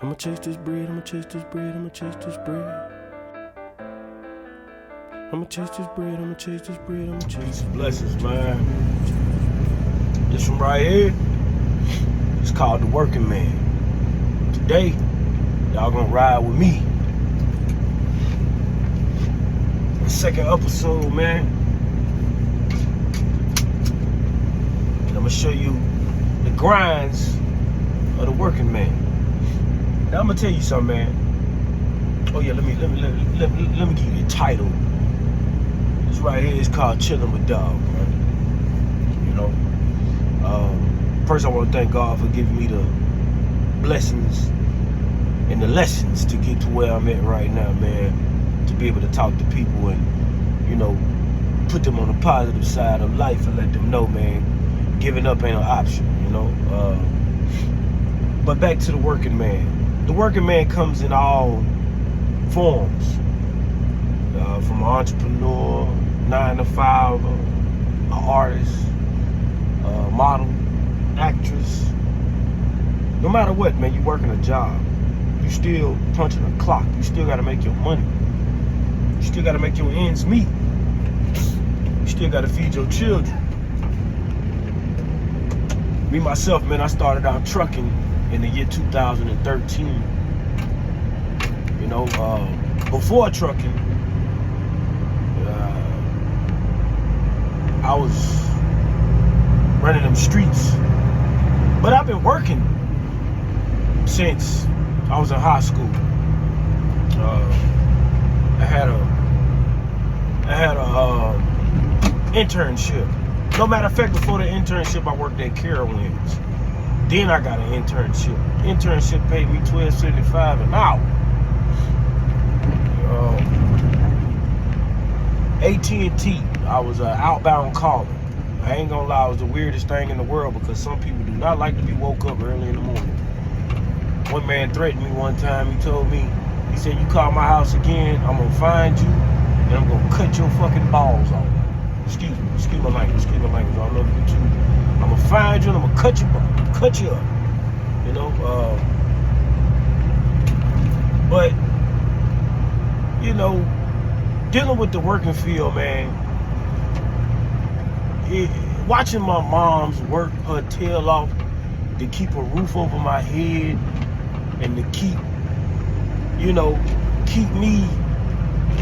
I'ma chase this bread, I'ma chase this bread, I'ma chase this bread. I'ma chase this bread, I'ma chase this bread, I'ma chase this bread. Blessings, man. This one right here, it's called The Working Man. Today, y'all gonna ride with me. The second episode, man. And I'm gonna show you the grinds of the working man. Now I'm gonna tell you something, man. Oh yeah, let me give you the title. This right here is called Chillin with Dawg, right? You know. First I want to thank God for giving me the blessings and the lessons to get to where I'm at right now, man. To be able to talk to people and, you know, put them on the positive side of life and let them know, man, giving up ain't an option, you know. But back to the working man. The working man comes in all forms. From an entrepreneur, 9 to 5, an artist, model, actress. No matter what, man, you working a job. You still punching a clock. You still gotta make your money. You still gotta make your ends meet. You still gotta feed your children. Me, myself, man, I started out trucking in the year 2013. You know, before trucking, I was running them streets. But I've been working since I was in high school. I had a internship. No matter of fact, before the internship, I worked at Carowinds. Then I got an internship. Internship paid me $12.75 an hour. AT&T, I was an outbound caller. I ain't gonna lie, it was the weirdest thing in the world because some people do not like to be woke up early in the morning. One man threatened me one time. He told me, he said, you call my house again, I'm gonna find you and I'm gonna cut your fucking balls off. Excuse my language, I don't know if you. I'm gonna find you and I'm gonna cut you up. You know, but, you know, dealing with the working field, man, watching my mom's work her tail off to keep a roof over my head and to keep, you know, keep me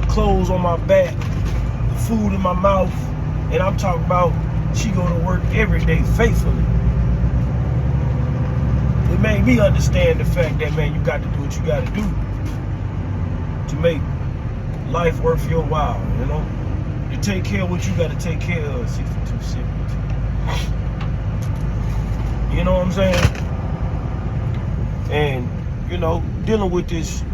clothes on my back, food in my mouth, and I'm talking about she go to work every day faithfully. It made me understand the fact that, man, you got to do what you got to do to make life worth your while, you know? To take care of what you got to take care of, 62 seconds. You know what I'm saying? And, you know, dealing with this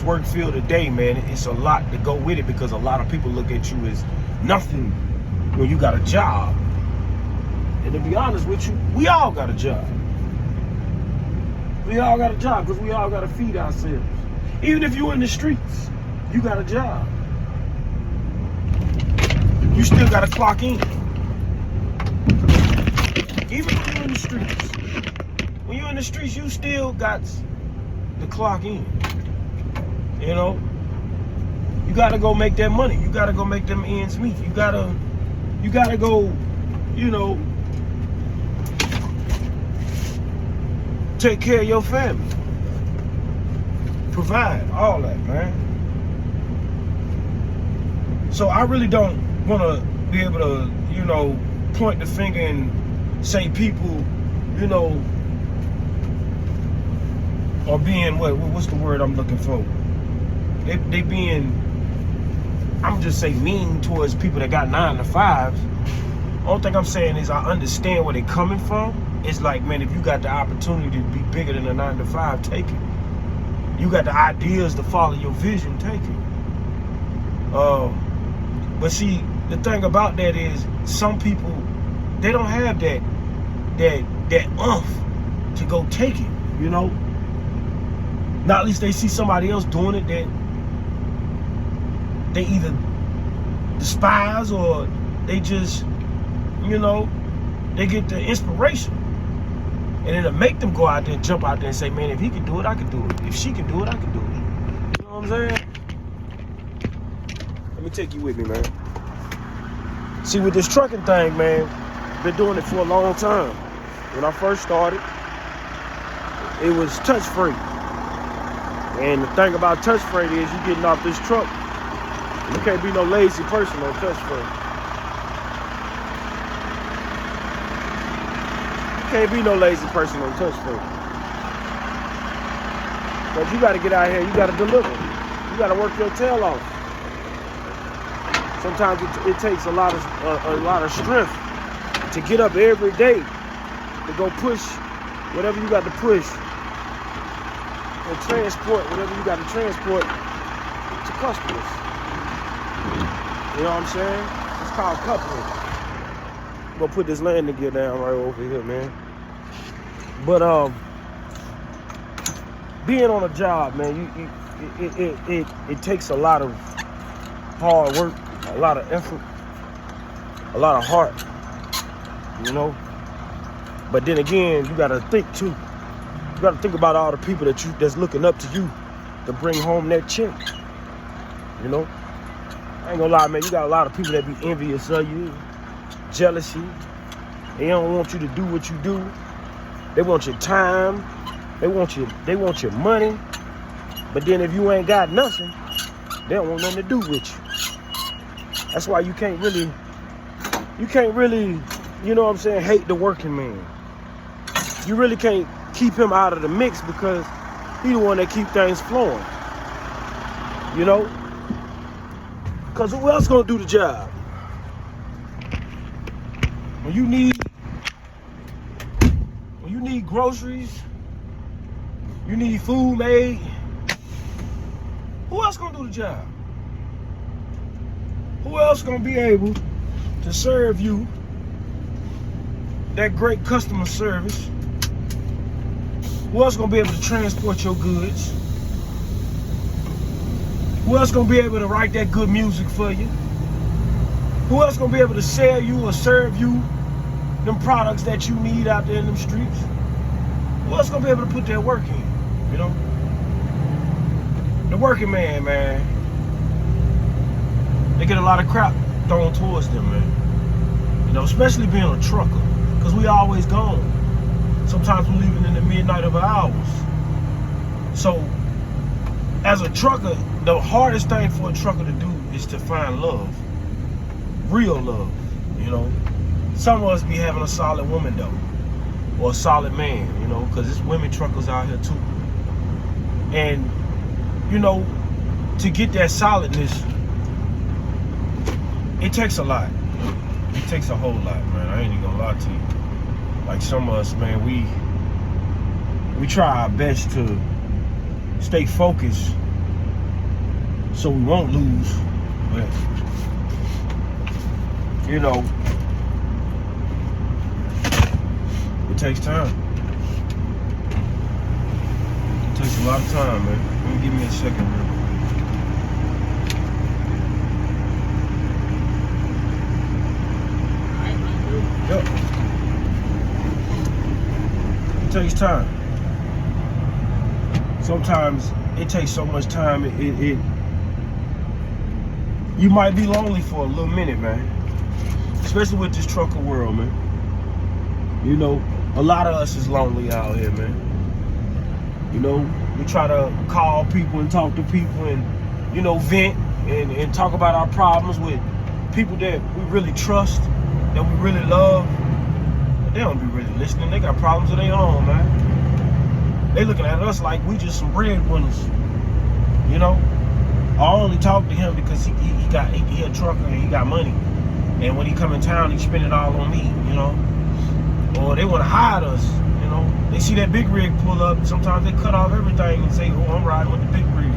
work field today, man, it's a lot to go with it because a lot of people look at you as nothing when you got a job. And to be honest with you, we all got a job. We all got a job because we all got to feed ourselves. Even if you're in the streets, you got a job. You still got to clock in. Even when you're in the streets. When you're in the streets, you still got to clock in. You know? You got to go make that money. You got to go make them ends meet. You got to go, you know, take care of your family. Provide, all that, man. So I really don't want to be able to, you know, point the finger and say people, you know, are being, what's the word I'm looking for? They being, I'm just say mean towards people that got 9 to 5s. Only thing I'm saying is I understand where they're coming from. It's like, man, if you got the opportunity to be bigger than a 9 to 5, take it. You got the ideas to follow your vision, take it. But see, the thing about that is some people, they don't have that umph to go take it, you know? Now at least they see somebody else doing it that they either despise or they just, you know, they get the inspiration. And it'll make them go out there and jump out there and say, man, if he can do it, I can do it. If she can do it, I can do it. You know what I'm saying? Let me take you with me, man. See, with this trucking thing, man, been doing it for a long time. When I first started, it was touch-free. And the thing about touch-free is you getting off this truck, you can't be no lazy person on touch-free. You can't be no lazy person on touch-free. But you got to get out here, you got to deliver. You got to work your tail off. Sometimes it takes a lot of strength to get up every day to go push whatever you got to push and transport whatever you got to transport to customers. You know what I'm saying? It's called coupling. I'm gonna put this landing gear down right over here, man. But being on a job, man, it takes a lot of hard work, a lot of effort, a lot of heart, you know. But then again, you gotta think too. You gotta think about all the people that's looking up to you to bring home that check. You know, I ain't gonna lie, man. You got a lot of people that be envious of you, jealousy. They don't want you to do what you do. They want your time. They want your money. But then if you ain't got nothing, they don't want nothing to do with you. That's why you can't really, you know what I'm saying, hate the working man. You really can't keep him out of the mix because he's the one that keep things flowing. You know? Because who else gonna do the job? When you need groceries, you need food made, who else gonna do the job? Who else gonna be able to serve you that great customer service? Who else gonna be able to transport your goods? Who else gonna be able to write that good music for you? Who else gonna be able to sell you or serve you them products that you need out there in them streets? Who else gonna be able to put that work in, you know? The working man, they get a lot of crap thrown towards them, man. You know, especially being a trucker, because we always gone. Sometimes we're leaving in the midnight of hours. So, as a trucker, the hardest thing for a trucker to do is to find love. Real love, you know. Some of us be having a solid woman, though. Or a solid man, you know, because there's women truckers out here, too. And, you know, to get that solidness, it takes a lot. It takes a whole lot, man. I ain't even gonna lie to you. Like some of us, man, we try our best to stay focused so we won't lose. But, you know, it takes time. It takes a lot of time, man. Let me give me a second, man. Yep. It takes time. Sometimes it takes so much time. You might be lonely for a little minute, man. Especially with this trucker world, man. You know, a lot of us is lonely out here, man. You know, we try to call people and talk to people and, you know, vent and talk about our problems with people that we really trust, that we really love. But they don't be really listening. They got problems of their own, man. They looking at us like we just some breadwinners, you know. I only talk to him because he a trucker and he got money. And when he come in town, he spend it all on me, you know. Or they want to hide us, you know. They see that big rig pull up. Sometimes they cut off everything and say, "Oh, I'm riding with the big rig.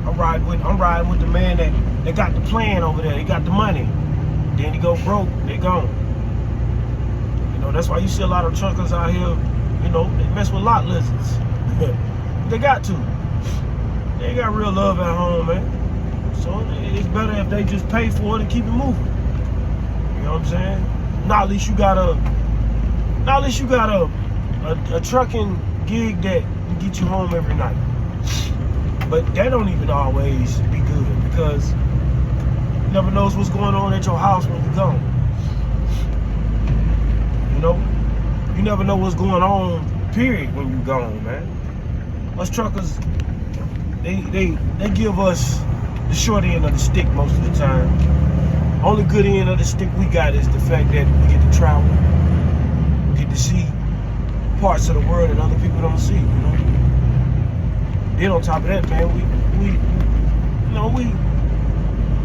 I'm riding with the man that got the plan over there. He got the money." Then he go broke. They gone. You know, that's why you see a lot of truckers out here. You know, they mess with lot lizards. They got to. They ain't got real love at home, man. So it's better if they just pay for it and keep it moving. You know what I'm saying? Now at least you got a a trucking gig that can get you home every night. But that don't even always be good because you never knows what's going on at your house when you're gone. You know? You never know what's going on, period, when you're gone, man. Us truckers, they give us the short end of the stick most of the time. Only good end of the stick we got is the fact that we get to travel, we get to see parts of the world that other people don't see, you know. Then on top of that, man,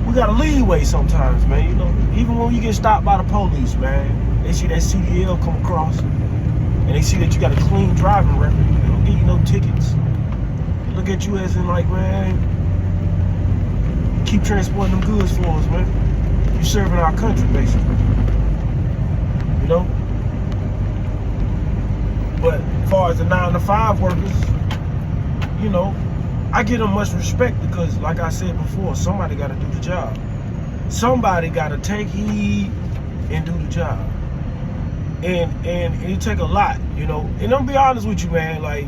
we got a leeway sometimes, man, you know. Even when you get stopped by the police, man, they see that CDL come across and they see that you got a clean driving record, they don't give you no tickets. They look at you as in like, man, keep transporting them goods for us, man. You serving our country, basically. You know? But as far as the 9-to-5 workers, you know, I give them much respect because, like I said before, somebody got to do the job. Somebody got to take heed and do the job. And it take a lot, you know. And I'm be honest with you, man, like,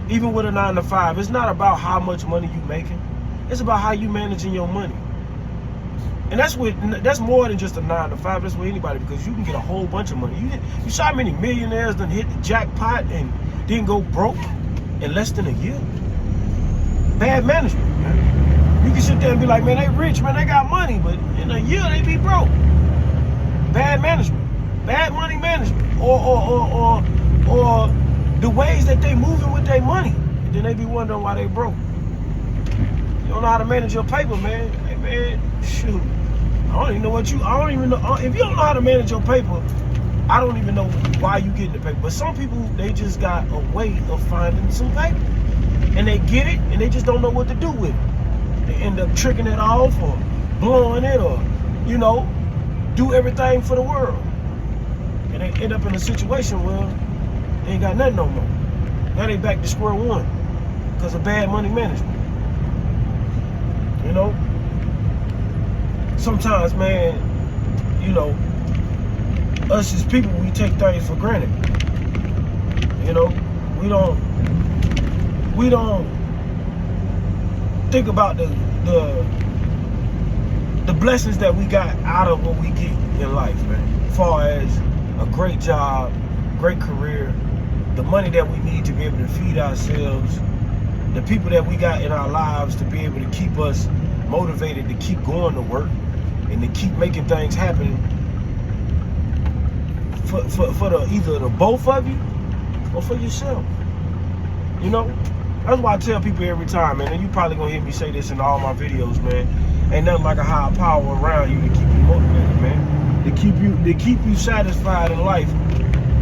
even with a 9-to-5, it's not about how much money you making. It's about how you managing your money. And that's more than just a 9-to-5. That's with anybody because you can get a whole bunch of money. You saw how many millionaires done hit the jackpot and didn't go broke in less than a year? Bad management, man. You can sit there and be like, man, they rich, man, they got money, but in a year they be broke. Bad management, bad money management, or the ways that they moving with their money, and then they be wondering why they broke. You don't know how to manage your paper, man. Hey, man, shoot. I don't even know if you don't know how to manage your paper, I don't even know why you getting the paper. But some people, they just got a way of finding some paper. And they get it, and they just don't know what to do with it. They end up tricking it off or blowing it or, you know, do everything for the world. And they end up in a situation where they ain't got nothing no more. Now they back to square one because of bad money management. You know? Sometimes, man, you know, us as people, we take things for granted. You know, we don't think about the blessings that we got out of what we get in life, man. As far as a great job, great career, the money that we need to be able to feed ourselves, the people that we got in our lives to be able to keep us motivated to keep going to work and to keep making things happen for either the both of you or for yourself. You know? That's why I tell people every time, man, and you probably gonna hear me say this in all my videos, man. Ain't nothing like a higher power around you to keep you motivated, man. To keep you satisfied in life.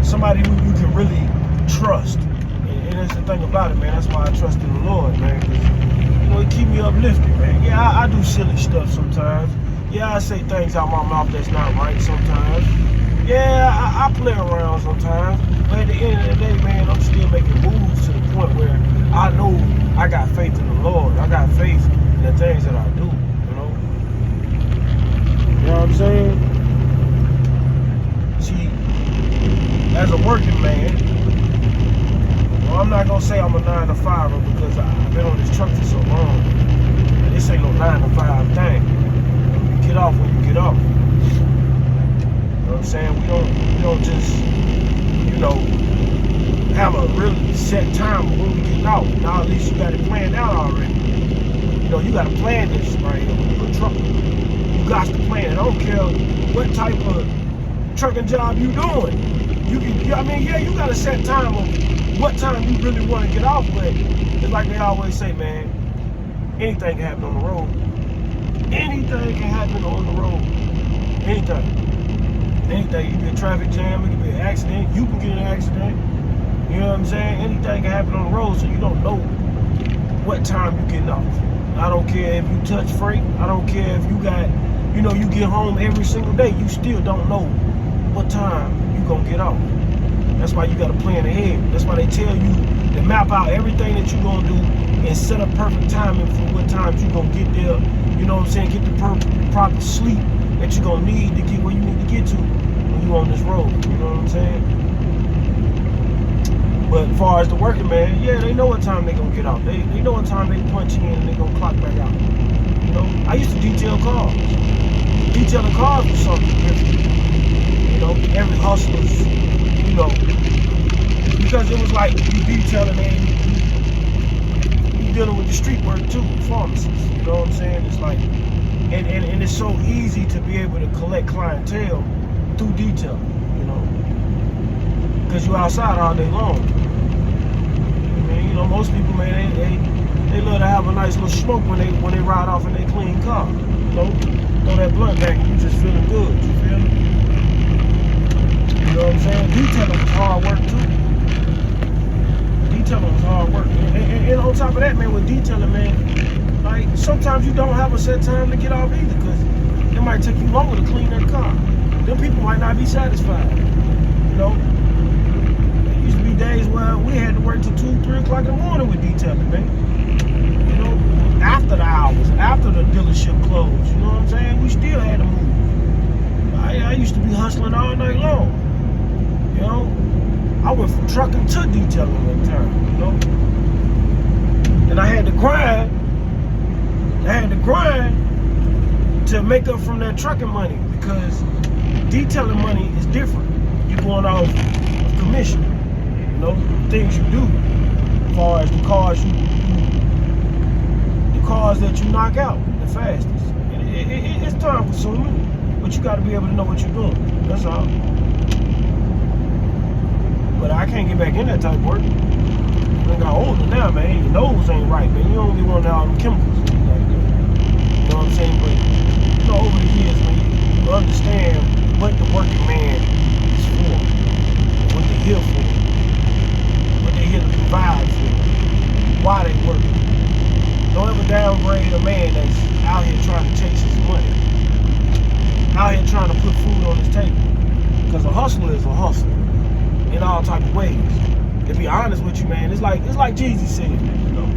Somebody who you can really trust. And that's the thing about it, man. That's why I trust in the Lord, man. 'Cause, you know, He keep me uplifted, man. Yeah, I do silly stuff sometimes. Yeah, I say things out my mouth that's not right sometimes. Yeah, I play around sometimes. But at the end of the day, man, I'm still making moves to the point where I know I got faith in the Lord. I got faith in the things that I do, you know? You know what I'm saying? See, as a working man, well, I'm not gonna say I'm a 9-to-5er because I've been on this truck for so long. And this ain't no 9-to-5 thing. You get off when you get off. You know what I'm saying? We don't just, you know, have a really set time when we get out. Now at least you got it planned out already. You know, you got to plan this right here when you're a trucker. You got to plan it. I don't care what type of trucking job you doing. Yeah, you got a set time on what time you really want to get off, but it's like they always say, man, anything can happen on the road. Anything can happen on the road. Anything. Anything. You get a traffic jam, it can be an accident, you can get in an accident. You know what I'm saying? Anything can happen on the road, so you don't know what time you're getting off. I don't care if you touch freight. I don't care if you got, you know, you get home every single day. You still don't know what time you're going to get off. That's why you got to plan ahead. That's why they tell you to map out everything that you're going to do and set up perfect timing for what times you're going to get there. You know what I'm saying? Get the proper sleep that you're going to need to get where you need to get to when you're on this road. You know what I'm saying? But as far as the working man, yeah, they know what time they gonna get out. They know what time they punch in and they gonna clock back out. You know, I used to detail cars. Detailing cars was something different. You know, every hustler's, you know, because it was like you detailing and you dealing with the street work too, pharmacists. You know what I'm saying? It's like, and it's so easy to be able to collect clientele through detailing. You know, because you outside all day long. I mean, you know, most people, man, they love to have a nice little smoke when they ride off in their clean car. You know, throw that blunt back and you just feeling good. You feel me? You know what I'm saying? Detailing was hard work too. Detailing was hard work. And on top of that, man, with detailing, man, like sometimes you don't have a set time to get off either, because it might take you longer to clean that car. Them people might not be satisfied. You know? There used to be days where we had to work till 2, 3 o'clock in the morning with detailing, man. You know, after the hours, after the dealership closed, you know what I'm saying? We still had to move. I used to be hustling all night long. You know, I went from trucking to detailing one time, you know. And I had to grind. To make up from that trucking money, because detailing money is different. You're going off of commission, you know, things you do, as far as the cars that you knock out the fastest. It's time consuming, but you got to be able to know what you're doing. That's all. But I can't get back in that type of work. I got older now, man. Your nose ain't right, man. You don't be wanting all them chemicals like that. You know what I'm saying? But you know, over the years, man, you understand what the working man is for, what they're here for, what they're here to provide for, why they work. Don't ever downgrade a man that's out here trying to chase his money, out here trying to put food on his table. Because a hustler is a hustler in all type of ways. To be honest with you, man, it's like Jeezy said, you know.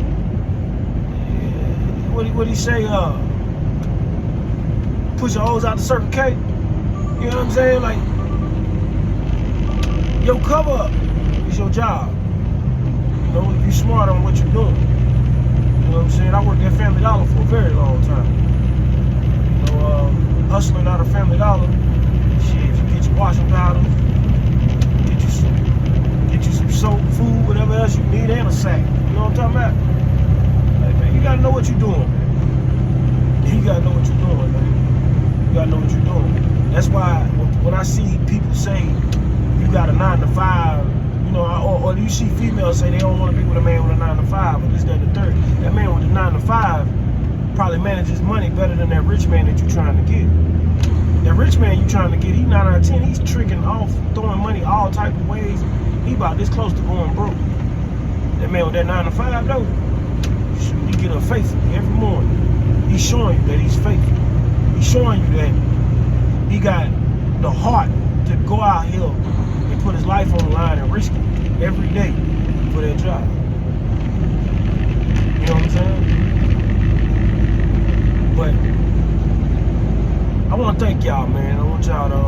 What he say? Push your O's out to Circle K. You know what I'm saying? Like, your cover up is your job. You know, if you're smart on what you're doing. You know what I'm saying? I worked at Family Dollar for a very long time. You know, hustling out of Family Dollar. Shit, you get your washing powder, get you some soap, food, whatever else you need, and a sack. You know what I'm talking about? Like, man, you gotta know what you're doing, man. You gotta know what you're doing, man. You gotta know what you're doing. That's why when I see people say you got a 9 to 5, you know, or you see females say they don't want to be with a man with a 9 to 5, or this, that, and the third. That man with a 9 to 5 probably manages money better than that rich man that you're trying to get. That rich man you trying to get, he 9 out of 10, he's tricking off, throwing money all type of ways. He about this close to going broke. That man with that 9 to 5, though, he get up faithfully every morning. He's showing you that he's faithful. He's showing you that he got the heart to go out here and put his life on the line and risk it every day for that job. You know what I'm saying? But I want to thank y'all, man. I want y'all to, I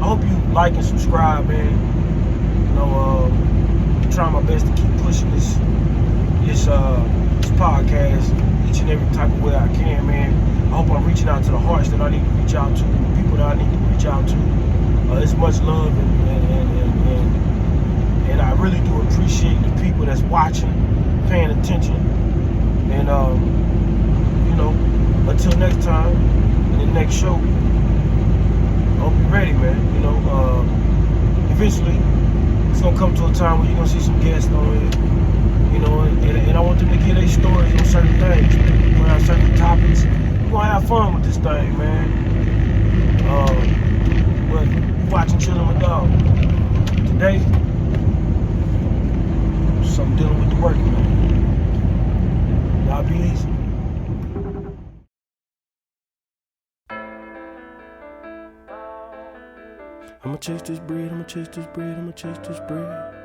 hope you like and subscribe, man. You know, I'm trying my best to keep pushing this podcast each and every type of way I can, man. I hope I'm reaching out to the hearts that I need to reach out to, the people that I need to reach out to. It's much love, and I really do appreciate the people that's watching, paying attention. And you know, until next time, in the next show, I hope you're ready, man. You know, eventually it's gonna come to a time where you're gonna see some guests on it. You know, and I want them to get their stories on certain things, on certain topics. We're gonna have fun with this thing, man. But you watching Chillin with Dawg. Today, I'm dealing with the working man. Y'all be easy. I'ma chase this bread, I'ma chase this bread, I'ma chase this bread.